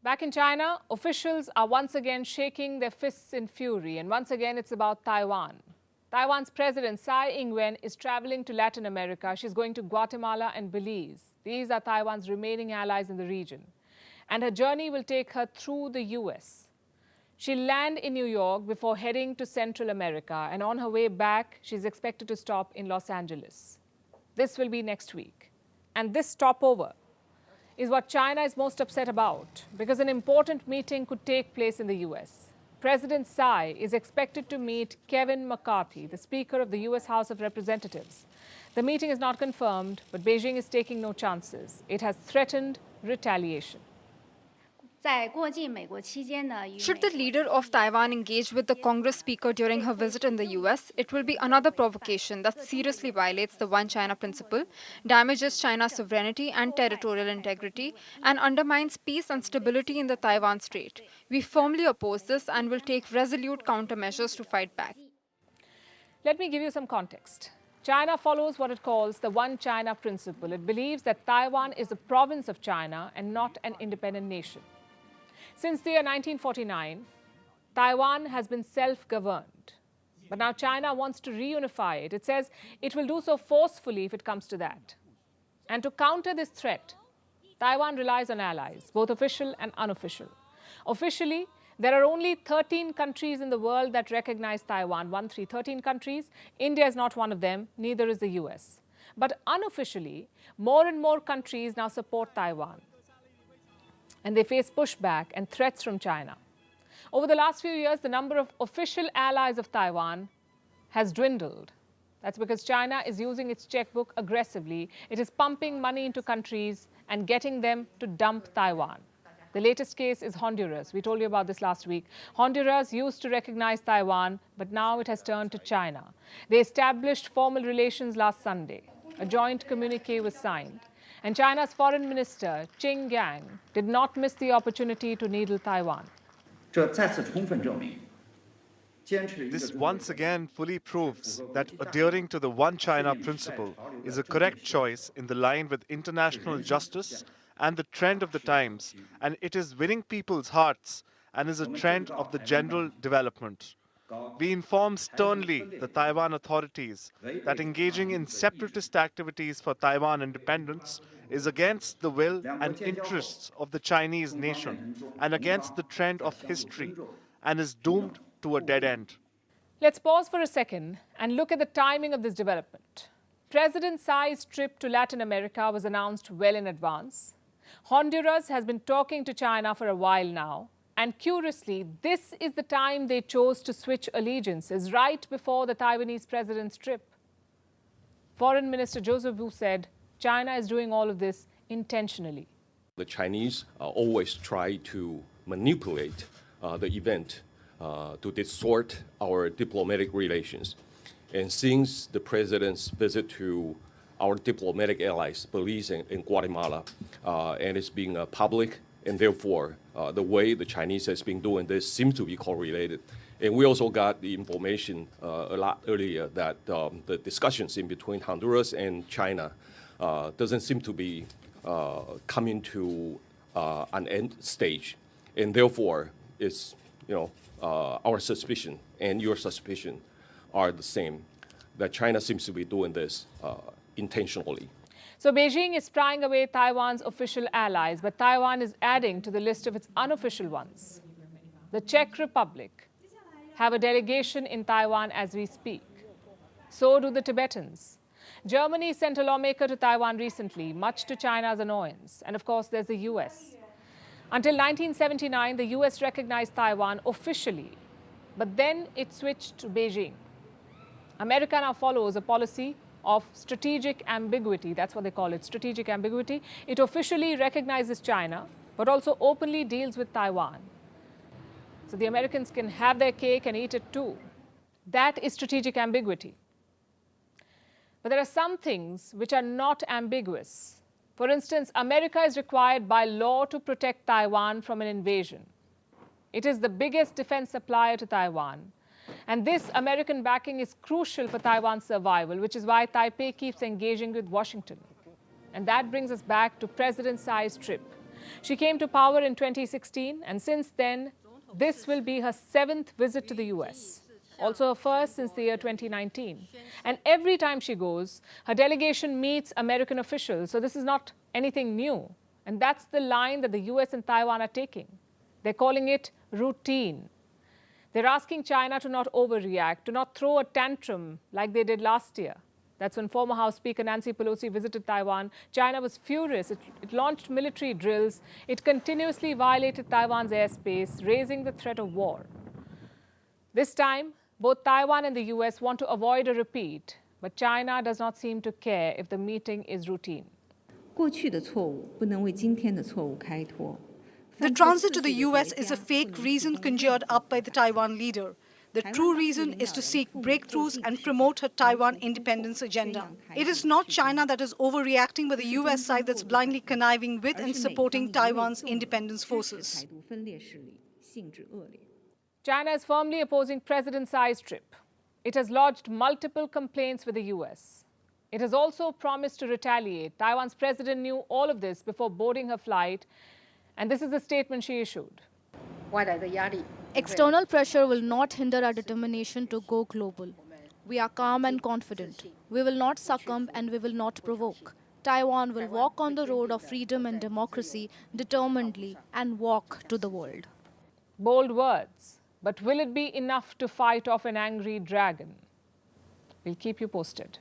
Back in China, officials are once again shaking their fists in fury, and once again it's about Taiwan. Taiwan's president, Tsai IngWen, is traveling to Latin America. She's going to Guatemala and Belize. These are Taiwan's remaining allies in the region. And her journey will take her through the US. She'll land in New York before heading to Central America, and on her way back, she's expected to stop in Los Angeles. This will be next week. And this stopover is what China is most upset about, because an important meeting could take place in the US. President Tsai is expected to meet Kevin McCarthy, the Speaker of the US House of Representatives. The meeting is not confirmed, but Beijing is taking no chances. It has threatened retaliation. Should the leader of Taiwan engage with the Congress Speaker during her visit in the US, it will be another provocation that seriously violates the One China principle, damages China's sovereignty and territorial integrity, and undermines peace and stability in the Taiwan Strait. We firmly oppose this and will take resolute countermeasures to fight back. Let me give you some context. China follows what it calls the One China principle. It believes that Taiwan is a province of China and not an independent nation. Since the year 1949, Taiwan has been self-governed. But now China wants to reunify it. It says it will do so forcefully if it comes to that. And to counter this threat, Taiwan relies on allies, both official and unofficial. Officially, there are only 13 countries in the world that recognize Taiwan. 13 countries. India is not one of them, neither is the US. But unofficially, more and more countries now support Taiwan. And they face pushback and threats from China. Over the last few years, the number of official allies of Taiwan has dwindled. That's because China is using its checkbook aggressively. It is pumping money into countries and getting them to dump Taiwan. The latest case is Honduras. We told you about this last week. Honduras used to recognize Taiwan, but now it has turned to China. They established formal relations last Sunday. A joint communique was signed. And China's foreign minister, Qin Gang, did not miss the opportunity to needle Taiwan. This once again fully proves that adhering to the One China principle is a correct choice in the line with international justice and the trend of the times, and it is winning people's hearts and is a trend of the general development. We inform sternly the Taiwan authorities that engaging in separatist activities for Taiwan independence is against the will and interests of the Chinese nation and against the trend of history and is doomed to a dead end. Let's pause for a second and look at the timing of this development. President Tsai's trip to Latin America was announced well in advance. Honduras has been talking to China for a while now. And curiously, this is the time they chose to switch allegiances, right before the Taiwanese president's trip. Foreign Minister Joseph Wu said China is doing all of this intentionally. The Chinese always try to manipulate the event to distort our diplomatic relations. And since the president's visit to our diplomatic allies, Belize and Guatemala, and it's being public, and therefore, the way the Chinese has been doing this seems to be correlated. And we also got the information a lot earlier that the discussions in between Honduras and China doesn't seem to be coming to an end stage. And therefore, it's, our suspicion and your suspicion are the same, that China seems to be doing this intentionally. So Beijing is prying away Taiwan's official allies, but Taiwan is adding to the list of its unofficial ones. The Czech Republic have a delegation in Taiwan as we speak. So do the Tibetans. Germany sent a lawmaker to Taiwan recently, much to China's annoyance. And of course, there's the US. Until 1979, the US recognized Taiwan officially, but then it switched to Beijing. America now follows a policy of strategic ambiguity. That's what they call it, strategic ambiguity. It officially recognizes China, but also openly deals with Taiwan. So the Americans can have their cake and eat it too. That is strategic ambiguity. But there are some things which are not ambiguous. For instance, America is required by law to protect Taiwan from an invasion. It is the biggest defense supplier to Taiwan. And this American backing is crucial for Taiwan's survival, which is why Taipei keeps engaging with Washington. And that brings us back to President Tsai's trip. She came to power in 2016, and since then, this will be her 7th visit to the US. Also her first since the year 2019. And every time she goes, her delegation meets American officials. So this is not anything new. And that's the line that the US and Taiwan are taking. They're calling it routine. They're asking China to not overreact, to not throw a tantrum like they did last year. That's when former House Speaker Nancy Pelosi visited Taiwan. China was furious. It launched military drills. It continuously violated Taiwan's airspace, raising the threat of war. This time, both Taiwan and the US want to avoid a repeat, but China does not seem to care if the meeting is routine. 过去的错误不能为今天的错误开脱。 The transit to the US is a fake reason conjured up by the Taiwan leader. The true reason is to seek breakthroughs and promote her Taiwan independence agenda. It is not China that is overreacting, but the US side that's blindly conniving with and supporting Taiwan's independence forces. 台独分裂势力性质恶劣。 China is firmly opposing President Tsai's trip. It has lodged multiple complaints with the US. It has also promised to retaliate. Taiwan's president knew all of this before boarding her flight, and this is the statement she issued. External pressure will not hinder our determination to go global. We are calm and confident. We will not succumb and we will not provoke. Taiwan will walk on the road of freedom and democracy determinedly and walk to the world. Bold words, but will it be enough to fight off an angry dragon? We'll keep you posted.